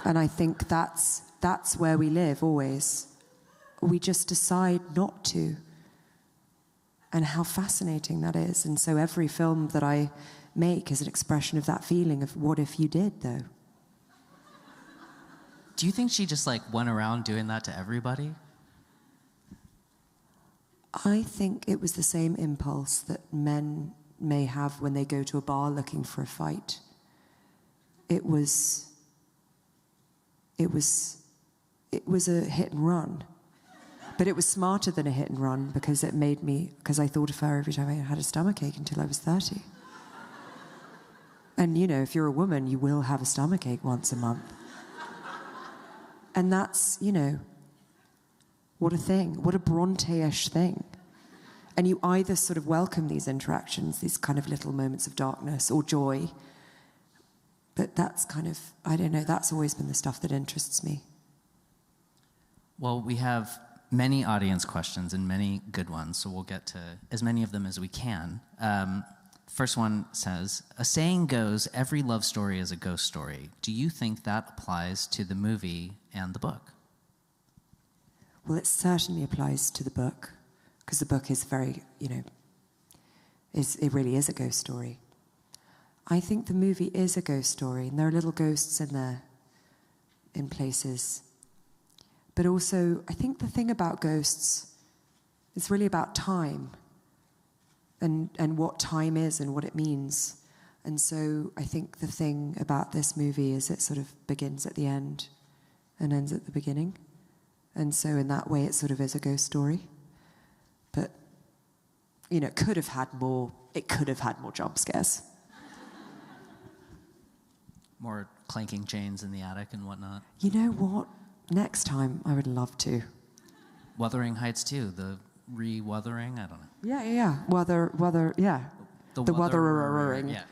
Speaker 2: And I think that's where we live always. We just decide not to. And how fascinating that is. And so every film that I make is an expression of that feeling of what if you did, though?
Speaker 1: Do you think she just like went around doing that to everybody?
Speaker 2: I think it was the same impulse that men may have when they go to a bar looking for a fight. It was a hit and run. But it was smarter than a hit and run because because I thought of her every time I had a stomachache until I was 30. And, you know, if you're a woman, you will have a stomachache once a month. And that's, you know, what a thing, what a Bronte-ish thing. And you either sort of welcome these interactions, these kind of little moments of darkness or joy. But that's kind of, I don't know, that's always been the stuff that interests me.
Speaker 1: Well, we have many audience questions and many good ones, so we'll get to as many of them as we can. First one says, a saying goes, every love story is a ghost story. Do you think that applies to the movie and the book?
Speaker 2: Well, it certainly applies to the book, because the book is very, you know, it really is a ghost story. I think the movie is a ghost story, and there are little ghosts in there, in places. But also, I think the thing about ghosts is really about time and what time is and what it means. And so I think the thing about this movie is it sort of begins at the end and ends at the beginning. And so in that way, it sort of is a ghost story. But, you know, it could have had more jump scares.
Speaker 1: More clanking chains in the attic and whatnot.
Speaker 2: You know what? Next time, I would love to.
Speaker 1: Wuthering Heights 2, the re-wuthering, I don't know.
Speaker 2: Yeah. Weather, yeah. The wuthering.
Speaker 1: Yeah.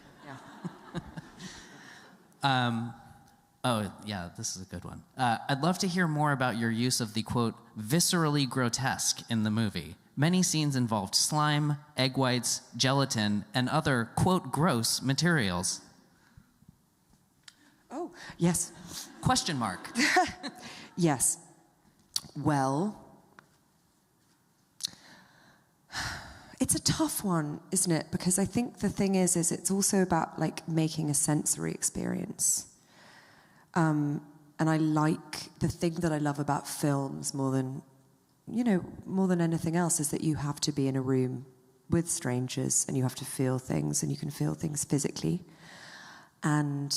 Speaker 1: Oh, yeah, this is a good one. I'd love to hear more about your use of the, quote, viscerally grotesque in the movie. Many scenes involved slime, egg whites, gelatin, and other, quote, gross materials.
Speaker 2: Oh, yes.
Speaker 1: Question mark.
Speaker 2: Yes. Well, it's a tough one, isn't it? Because I think the thing is it's also about, like, making a sensory experience. And I like, the thing that I love about films more than anything else is that you have to be in a room with strangers and you have to feel things, and you can feel things physically. And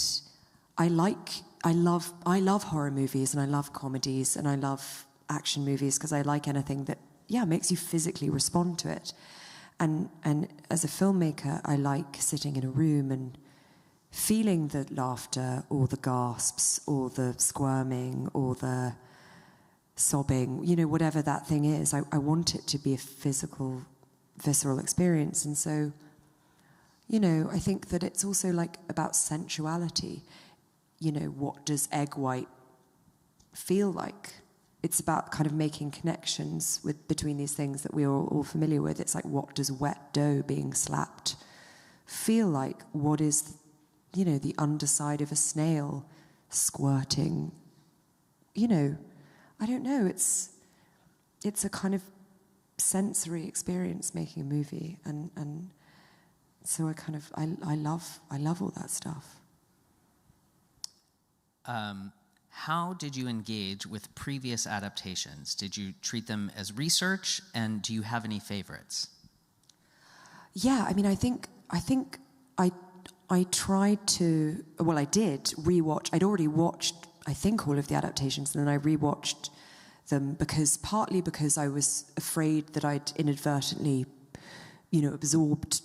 Speaker 2: I love horror movies, and I love comedies, and I love action movies because I like anything that, makes you physically respond to it. And as a filmmaker, I like sitting in a room and feeling the laughter or the gasps or the squirming or the sobbing, whatever that thing is. I want it to be a physical, visceral experience. And so, I think that it's also like about sensuality. What does egg white feel like? It's about kind of making connections between these things that we are all familiar with. It's like, what does wet dough being slapped feel like? What is, the underside of a snail squirting? I don't know. It's a kind of sensory experience making a movie, and so I love all that stuff.
Speaker 1: how did you engage with previous adaptations? Did you treat them as research, and do you have any favorites?
Speaker 2: Yeah, I mean, I think I tried to, well, I did rewatch. I'd already watched, I think, all of the adaptations, and then I rewatched them partly because I was afraid that I'd inadvertently, absorbed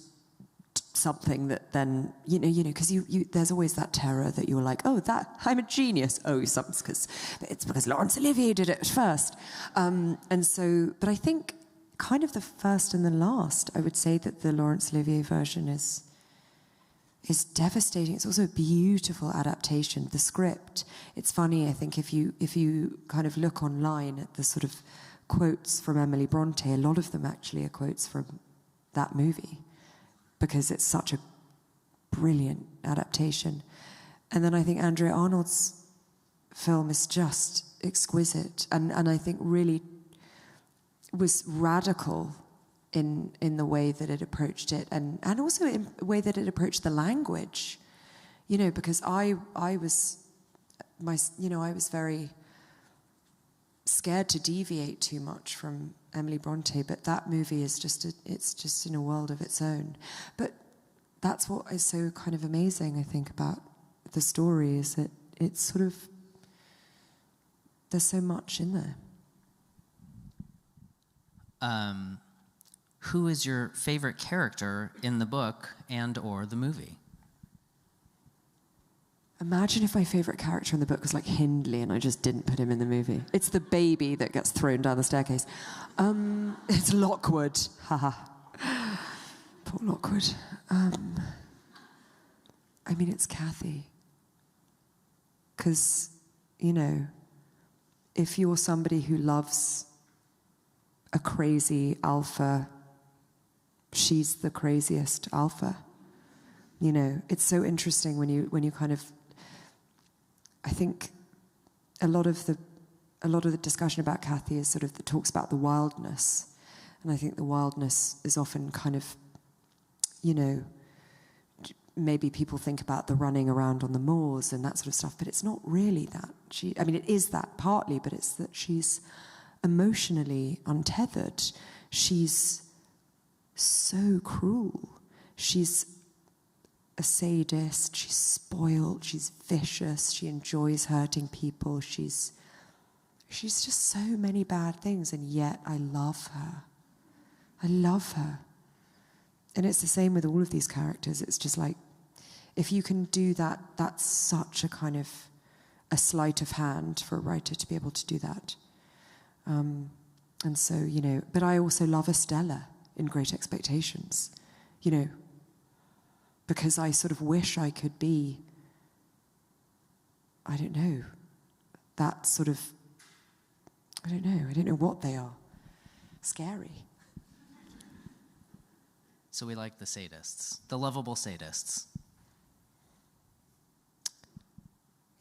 Speaker 2: something that then, because there's always that terror that you're like, oh, I'm a genius. Oh, it's because Laurence Olivier did it first. And so, but I think kind of the first and the last, I would say that the Laurence Olivier version is devastating. It's also a beautiful adaptation. The script, it's funny, I think, if you kind of look online at the sort of quotes from Emily Bronte, a lot of them actually are quotes from that movie, because it's such a brilliant adaptation. And then I think Andrea Arnold's film is just exquisite, and I think really was radical in the way that it approached it, and also in the way that it approached the language, because I was very scared to deviate too much from Emily Bronte, but that movie is it's just in a world of its own. But that's what is so kind of amazing, I think, about the story, is that it's sort of, there's so much in there.
Speaker 1: Who is your favorite character in the book and or the movie?
Speaker 2: Imagine if my favorite character in the book was like Hindley and I just didn't put him in the movie. It's the baby that gets thrown down the staircase. It's Lockwood. Haha. Poor Lockwood. I mean, it's Kathy. Because, if you're somebody who loves a crazy alpha, she's the craziest alpha. It's so interesting when you kind of, I think a lot of the discussion about Kathy is sort of that talks about the wildness, and I think the wildness is often kind of, maybe people think about the running around on the moors and that sort of stuff, but it's not really that. It is that partly, but it's that she's emotionally untethered. She's so cruel. She's a sadist, she's spoiled, she's vicious, she enjoys hurting people, she's just so many bad things, and yet I love her. I love her. And it's the same with all of these characters. It's just like, if you can do that, that's such a kind of a sleight of hand for a writer to be able to do that. And so, but I also love Estella in Great Expectations, because I sort of wish I could be, I don't know, that sort of, I don't know what they are. Scary.
Speaker 1: So we like the sadists, the lovable sadists.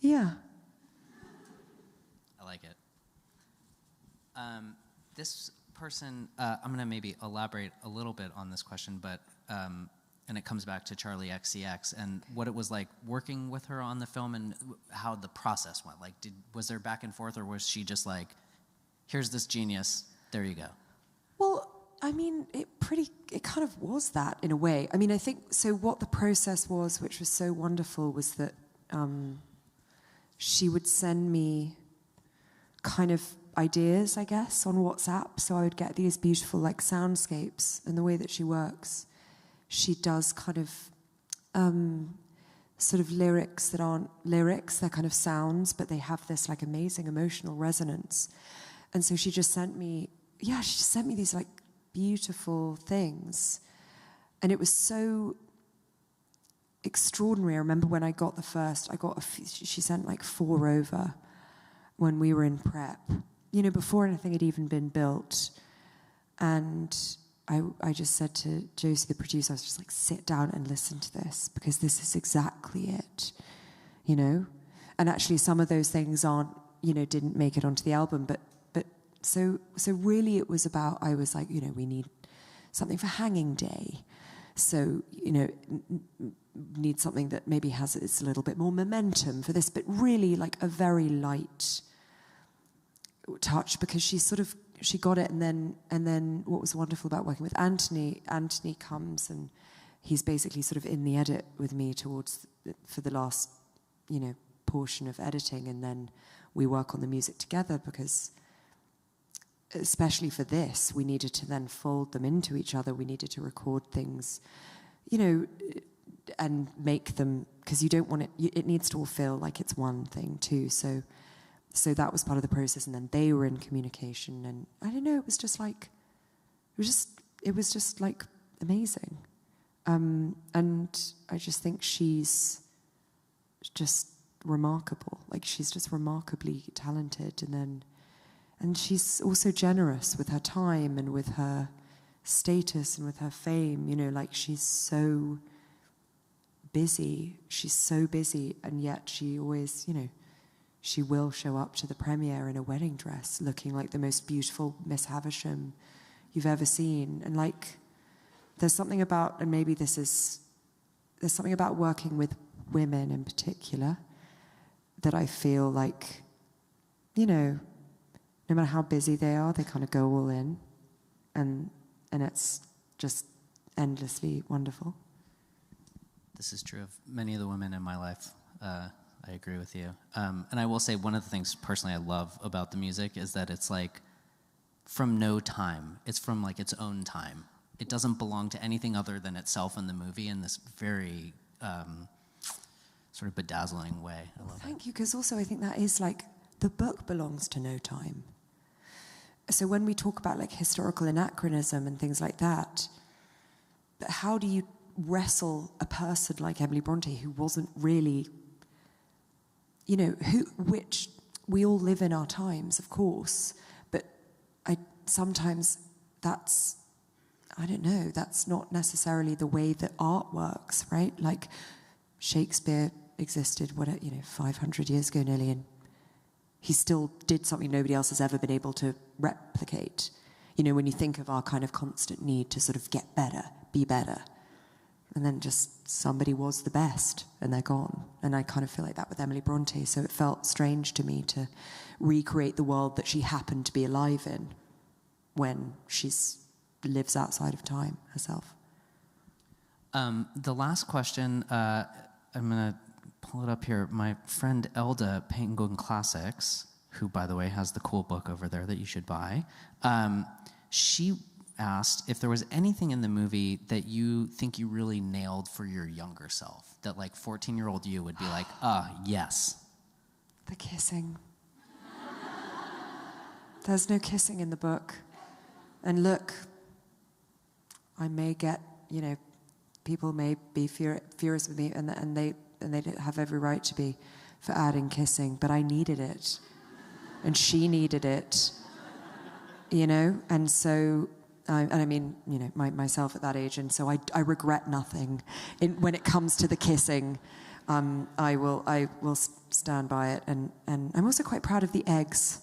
Speaker 2: Yeah.
Speaker 1: I like it. This person, I'm going to maybe elaborate a little bit on this question, but and it comes back to Charlie XCX and what it was like working with her on the film and how the process went. Like, was there back and forth, or was she just like, here's this genius, there you go?
Speaker 2: Well, it kind of was that in a way. I think, so what the process was, which was so wonderful, was that she would send me kind of ideas, I guess, on WhatsApp. So I would get these beautiful like soundscapes, and the way that she works, she does kind of sort of lyrics that aren't lyrics, they're kind of sounds, but they have this like amazing emotional resonance. And so she just sent me these like beautiful things. And it was so extraordinary. I remember when I got the first, she sent like 4 over when we were in prep, before anything had even been built. And I just said to Josie, the producer, I was just like, sit down and listen to this, because this is exactly it, And actually some of those things didn't make it onto the album, but so really it was about, I was like, we need something for Hanging Day, So, you know, need something that maybe has it's a little bit more momentum for this, but really like a very light touch, because she got it, and then what was wonderful about working with Anthony comes and he's basically sort of in the edit with me for the last, you know, portion of editing, and then we work on the music together, because especially for this, we needed to then fold them into each other. We needed to record things, you know, and make them, because you don't want it needs to all feel like it's one thing too. So that was part of the process, and then they were in communication, and I don't know, it was just like amazing. And I just think she's just remarkable. Like, she's just remarkably talented, and she's also generous with her time and with her status and with her fame. You know, like, she's so busy. She's so busy, and yet she always, you know, she will show up to the premiere in a wedding dress looking like the most beautiful Miss Havisham you've ever seen. And like, there's something about, and maybe there's something about working with women in particular that I feel like, you know, no matter how busy they are, they kind of go all in, and it's just endlessly wonderful.
Speaker 1: This is true of many of the women in my life. I agree with you. And I will say, one of the things personally I love about the music is that it's like from no time. It's from like its own time. It doesn't belong to anything other than itself in the movie in this very sort of bedazzling way. I love
Speaker 2: Thank you, because also I think that is like, the book belongs to no time. So when we talk about like historical anachronism and things like that, but how do you wrestle a person like Emily Bronte, who wasn't really, you know, which we all live in our times, of course, but sometimes that's, I don't know, that's not necessarily the way that art works, right? Like, Shakespeare existed, 500 years ago nearly, and he still did something nobody else has ever been able to replicate. You know, when you think of our kind of constant need to sort of get better, be better, and then just somebody was the best and they're gone. And I kind of feel like that with Emily Bronte, so it felt strange to me to recreate the world that she happened to be alive in when she lives outside of time herself.
Speaker 1: The last question, I'm going to pull it up here. My friend Elda, Penguin Classics, who, by the way, has the cool book over there that you should buy, she asked if there was anything in the movie that you think you really nailed for your younger self, that like 14-year-old you would be like, yes.
Speaker 2: The kissing. There's no kissing in the book. And look, I may get, you know, people may be furious with me, and they have every right to be, for adding kissing, but I needed it. And she needed it, you know? And so, I mean, you know, myself at that age, and so I regret nothing. When it comes to the kissing, I will stand by it. And I'm also quite proud of the eggs.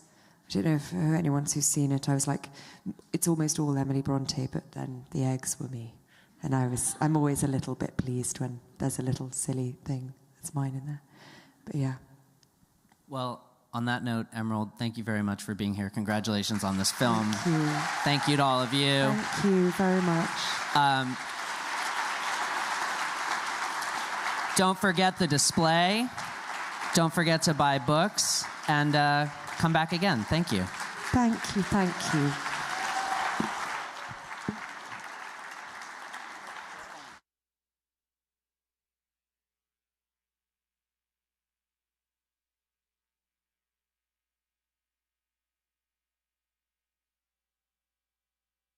Speaker 2: I don't know if anyone who's seen it, I was like, it's almost all Emily Bronte, but then the eggs were me. And I'm always a little bit pleased when there's a little silly thing that's mine in there. But yeah.
Speaker 1: Well, on that note, Emerald, thank you very much for being here. Congratulations on this film.
Speaker 2: Thank you.
Speaker 1: Thank you to all of you.
Speaker 2: Thank you very much.
Speaker 1: Don't forget the display. Don't forget to buy books. And come back again. Thank you.
Speaker 2: Thank you.